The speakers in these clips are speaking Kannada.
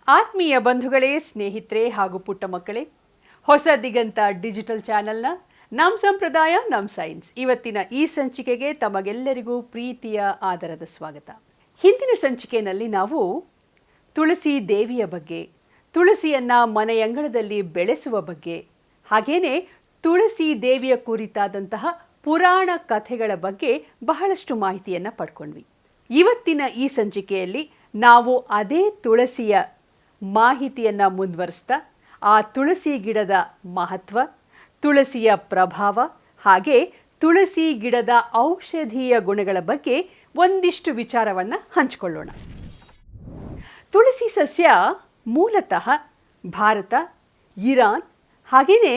ಆತ್ಮೀಯ ಬಂಧುಗಳೇ, ಸ್ನೇಹಿತರೆ ಹಾಗೂ ಪುಟ್ಟ ಮಕ್ಕಳೇ, ಹೊಸ ದಿಗಂತ ಡಿಜಿಟಲ್ ಚಾನೆಲ್ನ ನಮ್ಮ ಸಂಪ್ರದಾಯ ನಮ್ಮ ಸೈನ್ಸ್ ಇವತ್ತಿನ ಈ ಸಂಚಿಕೆಗೆ ತಮಗೆಲ್ಲರಿಗೂ ಪ್ರೀತಿಯ ಆದರದ ಸ್ವಾಗತ. ಹಿಂದಿನ ಸಂಚಿಕೆಯಲ್ಲಿ ನಾವು ತುಳಸಿ ದೇವಿಯ ಬಗ್ಗೆ, ತುಳಸಿಯನ್ನು ಮನೆಯಂಗಳದಲ್ಲಿ ಬೆಳೆಸುವ ಬಗ್ಗೆ, ಹಾಗೇನೆ ತುಳಸಿ ದೇವಿಯ ಕುರಿತಾದಂತಹ ಪುರಾಣ ಕಥೆಗಳ ಬಗ್ಗೆ ಬಹಳಷ್ಟು ಮಾಹಿತಿಯನ್ನು ಪಡ್ಕೊಂಡ್ವಿ. ಇವತ್ತಿನ ಈ ಸಂಚಿಕೆಯಲ್ಲಿ ನಾವು ಅದೇ ತುಳಸಿಯ ಮಾಹಿತಿಯನ್ನು ಮುಂದುವರಿಸ್ತಾ ಆ ತುಳಸಿ ಗಿಡದ ಮಹತ್ವ, ತುಳಸಿಯ ಪ್ರಭಾವ, ಹಾಗೆ ತುಳಸಿ ಗಿಡದ ಔಷಧೀಯ ಗುಣಗಳ ಬಗ್ಗೆ ಒಂದಿಷ್ಟು ವಿಚಾರವನ್ನು ಹಂಚಿಕೊಳ್ಳೋಣ. ತುಳಸಿ ಸಸ್ಯ ಮೂಲತಃ ಭಾರತ, ಇರಾನ್ ಹಾಗೆಯೇ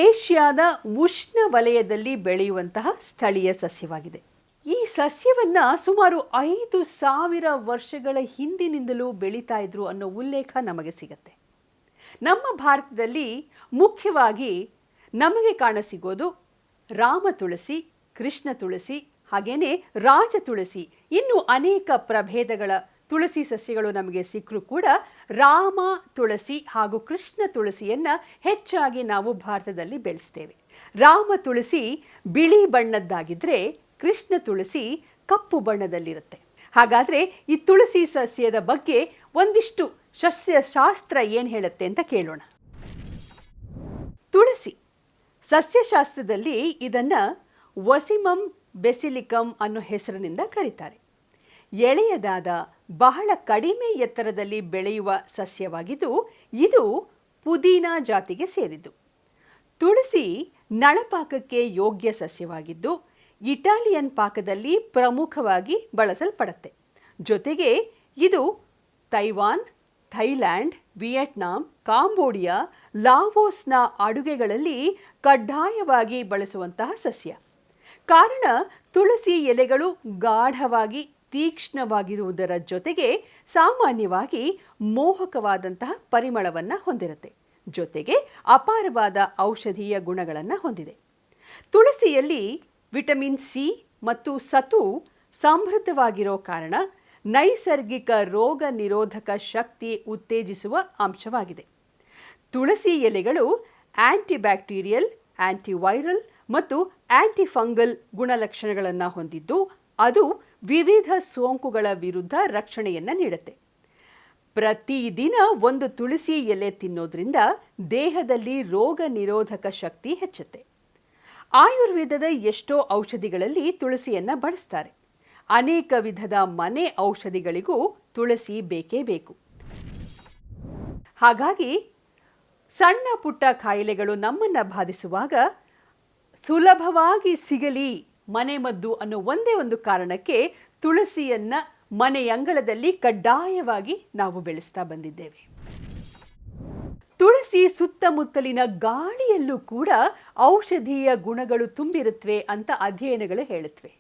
ಏಷ್ಯಾದ ಉಷ್ಣ ವಲಯದಲ್ಲಿ ಬೆಳೆಯುವಂತಹ ಸ್ಥಳೀಯ ಸಸ್ಯವಾಗಿದೆ. ಈ ಸಸ್ಯವನ್ನು ಸುಮಾರು 5,000 ವರ್ಷಗಳ ಹಿಂದಿನಿಂದಲೂ ಬೆಳೀತಾ ಇದ್ರು ಅನ್ನೋ ಉಲ್ಲೇಖ ನಮಗೆ ಸಿಗತ್ತೆ. ನಮ್ಮ ಭಾರತದಲ್ಲಿ ಮುಖ್ಯವಾಗಿ ನಮಗೆ ಕಾಣಸಿಗೋದು ರಾಮ ತುಳಸಿ, ಕೃಷ್ಣ ತುಳಸಿ, ಹಾಗೇನೆ ರಾಜ ತುಳಸಿ, ಇನ್ನೂ ಅನೇಕ ಪ್ರಭೇದಗಳ ತುಳಸಿ ಸಸ್ಯಗಳು ನಮಗೆ ಸಿಕ್ಕರೂ ಕೂಡ ರಾಮ ತುಳಸಿ ಹಾಗೂ ಕೃಷ್ಣ ತುಳಸಿಯನ್ನು ಹೆಚ್ಚಾಗಿ ನಾವು ಭಾರತದಲ್ಲಿ ಬೆಳೆಸ್ತೇವೆ. ರಾಮ ತುಳಸಿ ಬಿಳಿ ಬಣ್ಣದ್ದಾಗಿದ್ದರೆ ಕೃಷ್ಣ ತುಳಸಿ ಕಪ್ಪು ಬಣ್ಣದಲ್ಲಿರುತ್ತೆ. ಹಾಗಾದರೆ ಈ ತುಳಸಿ ಸಸ್ಯದ ಬಗ್ಗೆ ಒಂದಿಷ್ಟು ಸಸ್ಯಶಾಸ್ತ್ರ ಏನು ಹೇಳುತ್ತೆ ಅಂತ ಕೇಳೋಣ. ತುಳಸಿ ಸಸ್ಯಶಾಸ್ತ್ರದಲ್ಲಿ ಇದನ್ನು ವಸಿಮಮ್ ಬೆಸಿಲಿಕಮ್ ಅನ್ನೋ ಹೆಸರಿನಿಂದ ಕರೀತಾರೆ. ಎಳೆಯದಾದ ಬಹಳ ಕಡಿಮೆ ಎತ್ತರದಲ್ಲಿ ಬೆಳೆಯುವ ಸಸ್ಯವಾಗಿದ್ದು ಇದು ಪುದೀನಾ ಜಾತಿಗೆ ಸೇರಿದ್ದು. ತುಳಸಿ ನಳಪಾಕಕ್ಕೆ ಯೋಗ್ಯ ಸಸ್ಯವಾಗಿದ್ದು ಇಟಾಲಿಯನ್ ಪಾಕದಲ್ಲಿ ಪ್ರಮುಖವಾಗಿ ಬಳಸಲ್ಪಡುತ್ತೆ. ಜೊತೆಗೆ ಇದು ತೈವಾನ್, ಥೈಲ್ಯಾಂಡ್, ವಿಯೆಟ್ನಾಂ, ಕಾಂಬೋಡಿಯಾ, ಲಾವೋಸ್ನ ಅಡುಗೆಗಳಲ್ಲಿ ಕಡ್ಡಾಯವಾಗಿ ಬಳಸುವಂತಹ ಸಸ್ಯ. ಕಾರಣ ತುಳಸಿ ಎಲೆಗಳು ಗಾಢವಾಗಿ ತೀಕ್ಷ್ಣವಾಗಿರುವುದರ ಜೊತೆಗೆ ಸಾಮಾನ್ಯವಾಗಿ ಮೋಹಕವಾದಂತಹ ಪರಿಮಳವನ್ನು ಹೊಂದಿರುತ್ತೆ. ಜೊತೆಗೆ ಅಪಾರವಾದ ಔಷಧೀಯ ಗುಣಗಳನ್ನು ಹೊಂದಿದೆ. ತುಳಸಿಯಲ್ಲಿ ವಿಟಮಿನ್ ಸಿ ಮತ್ತು ಸತು ಸಮೃದ್ಧವಾಗಿರೋ ಕಾರಣ ನೈಸರ್ಗಿಕ ರೋಗ ನಿರೋಧಕ ಶಕ್ತಿ ಉತ್ತೇಜಿಸುವ ಅಂಶವಾಗಿದೆ. ತುಳಸಿ ಎಲೆಗಳು ಆಂಟಿಬ್ಯಾಕ್ಟೀರಿಯಲ್, ಆಂಟಿವೈರಲ್ ಮತ್ತು ಆಂಟಿಫಂಗಲ್ ಗುಣಲಕ್ಷಣಗಳನ್ನು ಹೊಂದಿದ್ದು ಅದು ವಿವಿಧ ಸೋಂಕುಗಳ ವಿರುದ್ಧ ರಕ್ಷಣೆಯನ್ನು ನೀಡುತ್ತೆ. ಪ್ರತಿದಿನ ಒಂದು ತುಳಸಿ ಎಲೆ ತಿನ್ನೋದ್ರಿಂದ ದೇಹದಲ್ಲಿ ರೋಗ ನಿರೋಧಕ ಶಕ್ತಿ ಹೆಚ್ಚುತ್ತೆ. ಆಯುರ್ವೇದದ ಎಷ್ಟೋ ಔಷಧಿಗಳಲ್ಲಿ ತುಳಸಿಯನ್ನು ಬಳಸ್ತಾರೆ. ಅನೇಕ ವಿಧದ ಮನೆ ಔಷಧಿಗಳಿಗೂ ತುಳಸಿ ಬೇಕೇ ಬೇಕು. ಹಾಗಾಗಿ ಸಣ್ಣ ಪುಟ್ಟ ಕಾಯಿಲೆಗಳು ನಮ್ಮನ್ನು ಬಾಧಿಸುವಾಗ ಸುಲಭವಾಗಿ ಸಿಗಲಿ ಮನೆಮದ್ದು ಅನ್ನೋ ಒಂದೇ ಒಂದು ಕಾರಣಕ್ಕೆ ತುಳಸಿಯನ್ನು ಮನೆಯಂಗಳದಲ್ಲಿ ಕಡ್ಡಾಯವಾಗಿ ನಾವು ಬೆಳೆಸ್ತಾ ಬಂದಿದ್ದೇವೆ. ತುಳಸಿ ಸುತ್ತಮುತ್ತಲಿನ ಗಾಳಿಯಲ್ಲೂ ಕೂಡ ಔಷಧೀಯ ಗುಣಗಳು ತುಂಬಿರುತ್ತವೆ ಅಂತ ಅಧ್ಯಯನಗಳು ಹೇಳುತ್ತವೆ.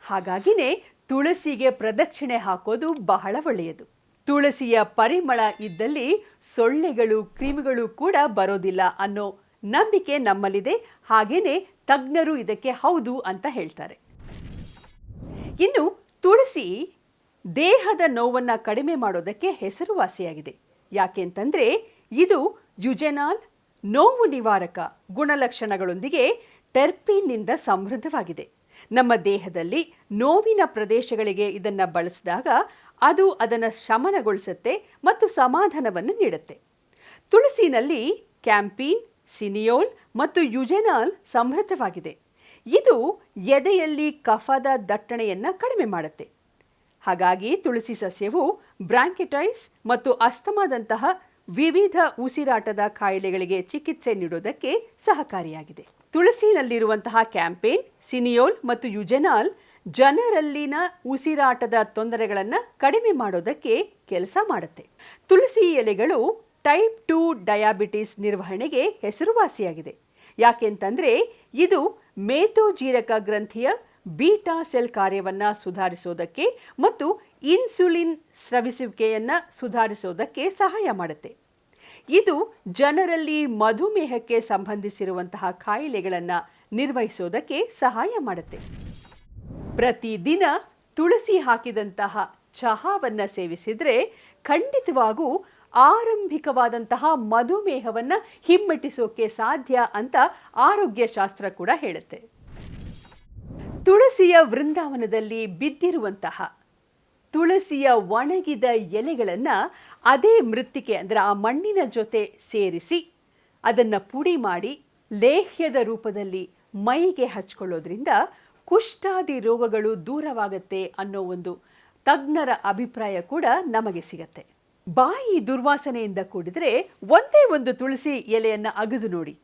ಹಾಗಾಗಿನೇ ತುಳಸಿಗೆ ಪ್ರದಕ್ಷಿಣೆ ಹಾಕೋದು ಬಹಳ ಒಳ್ಳೆಯದು. ತುಳಸಿಯ ಪರಿಮಳ ಇದ್ದಲ್ಲಿ ಸೊಳ್ಳೆಗಳು, ಕ್ರಿಮಿಗಳು ಕೂಡ ಬರೋದಿಲ್ಲ ಅನ್ನೋ ನಂಬಿಕೆ ನಮ್ಮಲ್ಲಿದೆ. ಹಾಗೇನೆ ತಜ್ಞರು ಇದಕ್ಕೆ ಹೌದು ಅಂತ ಹೇಳ್ತಾರೆ. ಇನ್ನು ತುಳಸಿ ದೇಹದ ನೋವನ್ನು ಕಡಿಮೆ ಮಾಡೋದಕ್ಕೆ ಹೆಸರುವಾಸಿಯಾಗಿದೆ. ಯಾಕೆಂತಂದರೆ ಇದು ಯುಜೆನಾಲ್, ನೋವು ನಿವಾರಕ ಗುಣಲಕ್ಷಣಗಳೊಂದಿಗೆ ಟೆರ್ಪಿನ್ನಿಂದ ಸಮೃದ್ಧವಾಗಿದೆ. ನಮ್ಮ ದೇಹದಲ್ಲಿ ನೋವಿನ ಪ್ರದೇಶಗಳಿಗೆ ಇದನ್ನು ಬಳಸಿದಾಗ ಅದು ಅದನ್ನು ಶಮನಗೊಳಿಸುತ್ತೆ ಮತ್ತು ಸಮಾಧಾನವನ್ನು ನೀಡುತ್ತೆ. ತುಳಸಿನಲ್ಲಿ ಕ್ಯಾಂಪಿನ್, ಸಿನಿಯೋಲ್ ಮತ್ತು ಯುಜೆನಾಲ್ ಸಮೃದ್ಧವಾಗಿದೆ. ಇದು ಎದೆಯಲ್ಲಿ ಕಫದ ದಟ್ಟಣೆಯನ್ನು ಕಡಿಮೆ ಮಾಡುತ್ತೆ. ಹಾಗಾಗಿ ತುಳಸಿ ಸಸ್ಯವು ಬ್ರಾಂಕಿಟೈಸ್ ಮತ್ತು ಅಸ್ತಮಾದಂತಹ ವಿವಿಧ ಉಸಿರಾಟದ ಕಾಯಿಲೆಗಳಿಗೆ ಚಿಕಿತ್ಸೆ ನೀಡೋದಕ್ಕೆ ಸಹಕಾರಿಯಾಗಿದೆ. ತುಳಸಿನಲ್ಲಿರುವಂತಹ ಕ್ಯಾಂಪೇನ್, ಸಿನಿಯೋಲ್ ಮತ್ತು ಯುಜೆನಾಲ್ ಜನರಲ್ಲಿನ ಉಸಿರಾಟದ ತೊಂದರೆಗಳನ್ನು ಕಡಿಮೆ ಮಾಡೋದಕ್ಕೆ ಕೆಲಸ ಮಾಡುತ್ತೆ. ತುಳಸಿ ಎಲೆಗಳು ಟೈಪ್ 2 ಡಯಾಬಿಟಿಸ್ ನಿರ್ವಹಣೆಗೆ ಹೆಸರುವಾಸಿಯಾಗಿದೆ. ಯಾಕೆಂತಂದರೆ ಇದು ಮೇದೋಜೀರಕ ಗ್ರಂಥಿಯ ಬೀಟಾ ಸೆಲ್ ಕಾರ್ಯವನ್ನು ಸುಧಾರಿಸೋದಕ್ಕೆ ಮತ್ತು ಇನ್ಸುಲಿನ್ ಸ್ರವಿಸುವಿಕೆಯನ್ನು ಸುಧಾರಿಸೋದಕ್ಕೆ ಸಹಾಯ ಮಾಡುತ್ತೆ. ಇದು ಜನರಲ್ಲಿ ಮಧುಮೇಹಕ್ಕೆ ಸಂಬಂಧಿಸಿರುವಂತಹ ಕಾಯಿಲೆಗಳನ್ನು ನಿರ್ವಹಿಸೋದಕ್ಕೆ ಸಹಾಯ ಮಾಡುತ್ತೆ. ಪ್ರತಿದಿನ ತುಳಸಿ ಹಾಕಿದಂತಹ ಚಹಾವನ್ನು ಸೇವಿಸಿದರೆ ಖಂಡಿತವಾಗೂ ಆರಂಭಿಕವಾದಂತಹ ಮಧುಮೇಹವನ್ನು ಹಿಮ್ಮೆಟ್ಟಿಸೋಕೆ ಸಾಧ್ಯ ಅಂತ ಆರೋಗ್ಯ ಶಾಸ್ತ್ರ ಕೂಡ ಹೇಳುತ್ತೆ. ತುಳಸಿಯ ವೃಂದಾವನದಲ್ಲಿ ಬಿದ್ದಿರುವಂತಹ ತುಳಸಿಯ ಒಣಗಿದ ಎಲೆಗಳನ್ನು ಅದೇ ಮೃತ್ತಿಕೆ ಅಂದರೆ ಆ ಮಣ್ಣಿನ ಜೊತೆ ಸೇರಿಸಿ ಅದನ್ನು ಪುಡಿ ಮಾಡಿ ಲೇಹ್ಯದ ರೂಪದಲ್ಲಿ ಮೈಗೆ ಹಚ್ಕೊಳ್ಳೋದ್ರಿಂದ ಕುಷ್ಠಾದಿ ರೋಗಗಳು ದೂರವಾಗುತ್ತೆ ಅನ್ನೋ ಒಂದು ತಜ್ಞರ ಅಭಿಪ್ರಾಯ ಕೂಡ ನಮಗೆ ಸಿಗತ್ತೆ. ಬಾಯಿ ದುರ್ವಾಸನೆಯಿಂದ ಕೂಡಿದರೆ ಒಂದೇ ಒಂದು ತುಳಸಿ ಎಲೆಯನ್ನು ಅಗೆದು ನೋಡಿ,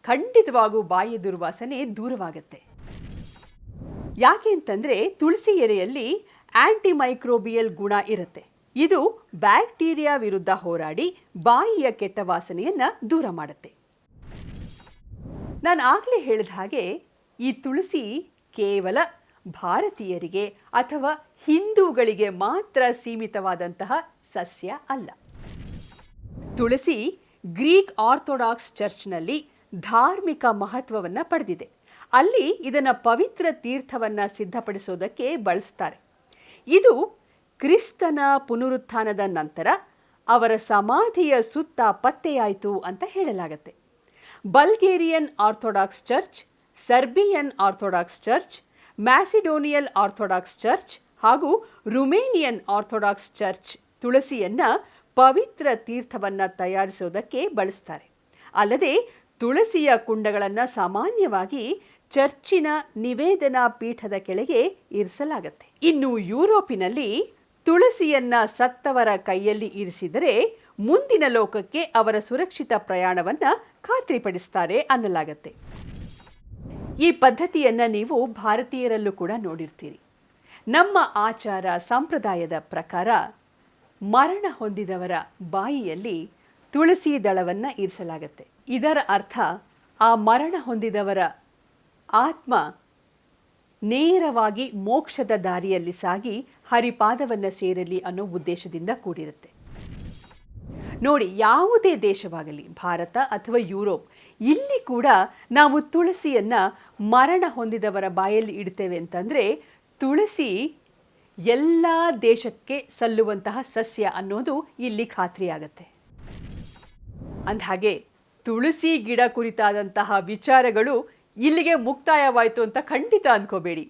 ಖಂಡಿತವಾಗೂ ಬಾಯಿ ದುರ್ವಾಸನೆ ದೂರವಾಗುತ್ತೆ. ಯಾಕೆ ಅಂತಂದರೆ ತುಳಸಿ ಎಲೆಯಲ್ಲಿ ಆಂಟಿಮೈಕ್ರೋಬಿಯಲ್ ಗುಣ ಇರುತ್ತೆ. ಇದು ಬ್ಯಾಕ್ಟೀರಿಯಾ ವಿರುದ್ಧ ಹೋರಾಡಿ ಬಾಯಿಯ ಕೆಟ್ಟ ವಾಸನೆಯನ್ನು ದೂರ ಮಾಡುತ್ತೆ. ನಾನು ಆಗಲೇ ಹೇಳಿದ ಹಾಗೆ ಈ ತುಳಸಿ ಕೇವಲ ಭಾರತೀಯರಿಗೆ ಅಥವಾ ಹಿಂದೂಗಳಿಗೆ ಮಾತ್ರ ಸೀಮಿತವಾದಂತಹ ಸಸ್ಯ ಅಲ್ಲ. ತುಳಸಿ ಗ್ರೀಕ್ ಆರ್ಥೋಡಾಕ್ಸ್ ಚರ್ಚ್ನಲ್ಲಿ ಧಾರ್ಮಿಕ ಮಹತ್ವವನ್ನು ಪಡೆದಿದೆ. ಅಲ್ಲಿ ಇದನ್ನು ಪವಿತ್ರ ತೀರ್ಥವನ್ನು ಸಿದ್ಧಪಡಿಸೋದಕ್ಕೆ ಬಳಸ್ತಾರೆ. ಇದು ಕ್ರಿಸ್ತನ ಪುನರುತ್ಥಾನದ ನಂತರ ಅವರ ಸಮಾಧಿಯ ಸುತ್ತ ಪತ್ತೆಯಾಯಿತು ಅಂತ ಹೇಳಲಾಗುತ್ತೆ. Bulgarian Orthodox church, Serbian Orthodox church, Macedonian Orthodox church ಹಾಗೂ ರುಮೇನಿಯನ್ ಆರ್ಥೋಡಾಕ್ಸ್ ಚರ್ಚ್ ತುಳಸಿಯನ್ನು ಪವಿತ್ರ ತೀರ್ಥವನ್ನು ತಯಾರಿಸೋದಕ್ಕೆ ಬಳಸ್ತಾರೆ. ಅಲ್ಲದೆ ತುಳಸಿಯ ಕುಂಡಗಳನ್ನು ಸಾಮಾನ್ಯವಾಗಿ ಚರ್ಚಿನ ನಿವೇದನಾ ಪೀಠದ ಕೆಳಗೆ ಇರಿಸಲಾಗುತ್ತೆ. ಇನ್ನು ಯುರೋಪಿನಲ್ಲಿ ತುಳಸಿಯನ್ನ ಸತ್ತವರ ಕೈಯಲ್ಲಿ ಇರಿಸಿದರೆ ಮುಂದಿನ ಲೋಕಕ್ಕೆ ಅವರ ಸುರಕ್ಷಿತ ಪ್ರಯಾಣವನ್ನು ಖಾತ್ರಿಪಡಿಸ್ತಾರೆ ಅನ್ನಲಾಗತ್ತೆ. ಈ ಪದ್ಧತಿಯನ್ನು ನೀವು ಭಾರತೀಯರಲ್ಲೂ ಕೂಡ ನೋಡಿರ್ತೀರಿ. ನಮ್ಮ ಆಚಾರ ಸಂಪ್ರದಾಯದ ಪ್ರಕಾರ ಮರಣ ಹೊಂದಿದವರ ಬಾಯಿಯಲ್ಲಿ ತುಳಸಿ ದಳವನ್ನು ಇರಿಸಲಾಗತ್ತೆ. ಇದರ ಅರ್ಥ ಆ ಮರಣ ಹೊಂದಿದವರ ಆತ್ಮ ನೇರವಾಗಿ ಮೋಕ್ಷದ ದಾರಿಯಲ್ಲಿ ಸಾಗಿ ಹರಿಪಾದವನ್ನು ಸೇರಲಿ ಅನ್ನೋ ಉದ್ದೇಶದಿಂದ ಕೂಡಿರುತ್ತೆ. ನೋಡಿ, ಯಾವುದೇ ದೇಶವಾಗಲಿ, ಭಾರತ ಅಥವಾ ಯುರೋಪ್, ಇಲ್ಲಿ ಕೂಡ ನಾವು ತುಳಸಿಯನ್ನು ಮರಣ ಹೊಂದಿದವರ ಬಾಯಲ್ಲಿ ಇಡ್ತೇವೆ ಅಂತಂದರೆ ತುಳಸಿ ಎಲ್ಲ ದೇಶಕ್ಕೆ ಸಲ್ಲುವಂತಹ ಸಸ್ಯ ಅನ್ನೋದು ಇಲ್ಲಿ ಖಾತ್ರಿಯಾಗತ್ತೆ. ಅಂದಹಾಗೆ ತುಳಸಿ ಗಿಡ ಕುರಿತಾದಂತಹ ವಿಚಾರಗಳು ಇಲ್ಲಿಗೆ ಮುಕ್ತಾಯವಾಯಿತು ಅಂತ ಖಂಡಿತ ಅಂದ್ಕೋಬೇಡಿ.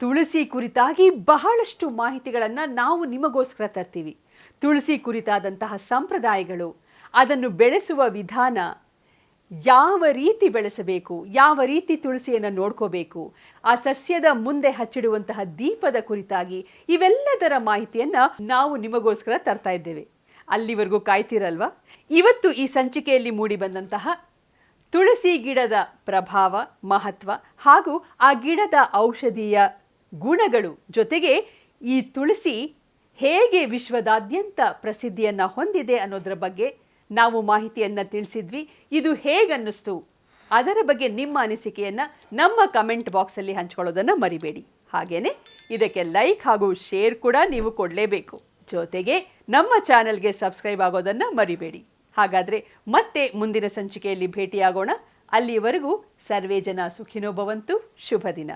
ತುಳಸಿ ಕುರಿತಾಗಿ ಬಹಳಷ್ಟು ಮಾಹಿತಿಗಳನ್ನು ನಾವು ನಿಮಗೋಸ್ಕರ ತರ್ತೀವಿ. ತುಳಸಿ ಕುರಿತಾದಂತಹ ಸಂಪ್ರದಾಯಗಳು, ಅದನ್ನು ಬೆಳೆಸುವ ವಿಧಾನ, ಯಾವ ರೀತಿ ಬೆಳೆಸಬೇಕು, ಯಾವ ರೀತಿ ತುಳಸಿಯನ್ನು ನೋಡ್ಕೋಬೇಕು, ಆ ಸಸ್ಯದ ಮುಂದೆ ಹಚ್ಚಿಡುವಂತಹ ದೀಪದ ಕುರಿತಾಗಿ ಇವೆಲ್ಲದರ ಮಾಹಿತಿಯನ್ನು ನಾವು ನಿಮಗೋಸ್ಕರ ತರ್ತಾ ಇದ್ದೇವೆ. ಅಲ್ಲಿವರೆಗೂ ಕಾಯ್ತಿರಲ್ವಾ? ಇವತ್ತು ಈ ಸಂಚಿಕೆಯಲ್ಲಿ ಮೂಡಿ ಬಂದಂತಹ ತುಳಸಿ ಗಿಡದ ಪ್ರಭಾವ, ಮಹತ್ವ ಹಾಗೂ ಆ ಗಿಡದ ಔಷಧೀಯ ಗುಣಗಳು ಜೊತೆಗೆ ಈ ತುಳಸಿ ಹೇಗೆ ವಿಶ್ವದಾದ್ಯಂತ ಪ್ರಸಿದ್ಧಿಯನ್ನು ಹೊಂದಿದೆ ಅನ್ನೋದರ ಬಗ್ಗೆ ನಾವು ಮಾಹಿತಿಯನ್ನು ತಿಳಿಸಿದ್ವಿ. ಇದು ಹೇಗನ್ನಿಸ್ತು, ಅದರ ಬಗ್ಗೆ ನಿಮ್ಮ ಅನಿಸಿಕೆಯನ್ನು ನಮ್ಮ ಕಮೆಂಟ್ ಬಾಕ್ಸಲ್ಲಿ ಹಂಚ್ಕೊಳ್ಳೋದನ್ನು ಮರಿಬೇಡಿ. ಹಾಗೆಯೇ ಇದಕ್ಕೆ ಲೈಕ್ ಹಾಗೂ ಶೇರ್ ಕೂಡ ನೀವು ಕೊಡಲೇಬೇಕು. ಜೊತೆಗೆ ನಮ್ಮ ಚಾನೆಲ್ಗೆ ಸಬ್ಸ್ಕ್ರೈಬ್ ಆಗೋದನ್ನು ಮರಿಬೇಡಿ. ಹಾಗಾದರೆ ಮತ್ತೆ ಮುಂದಿನ ಸಂಚಿಕೆಯಲ್ಲಿ ಭೇಟಿಯಾಗೋಣ. ಅಲ್ಲಿಯವರೆಗೂ ಸರ್ವೇ ಜನ ಸುಖಿನೋ ಭವಂತು. ಶುಭ ದಿನ.